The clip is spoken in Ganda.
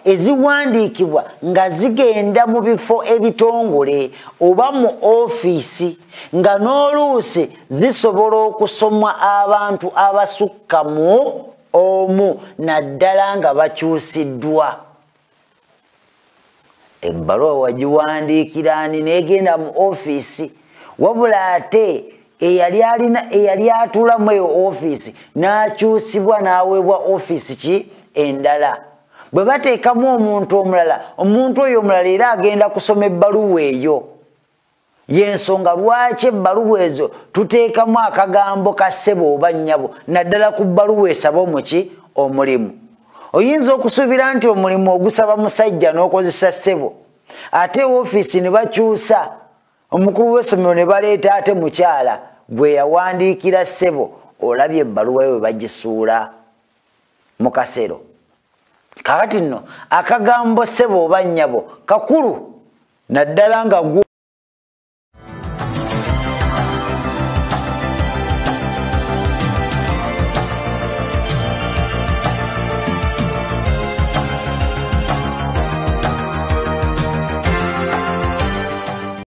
eziwandiikibwa nga zigenda mu bifo ebitongole oba mu ofiisi nga n'oluusi zisobola okusomwa abantu abasukka mu omu naddala nga bakyusiddwa. Ebbaluwa wagiwandiikira ani n'egenda mu ofiisi wabula ate eyali atuulamu eyo ofiisi n'akyusibwa n'aweebwa ofiisi ki endala. Bwe bateekamu omuntu omulala, omuntu oyo omulala era agenda kusoma ebbaluwa eyo. Y'ensonga lwaki ebbaluwa ezo tuteekamu akagambo ka ssebo oba nnyabo naddala ku bbaluwa esaba omuki omulimu. Oyinza okusuubira nti omulimu ogusaba musajja n'okozesa ssebo, ate ofiisi ne bakyusa omukulu w'essomero ne baleeta ate mukyala bwe yawandiikira ssebo. Olabye ebbaluwa yo bwe bagisuula mu kasero. Kakati nno akagambo ssebo oba nnyabo kakulu naddala nga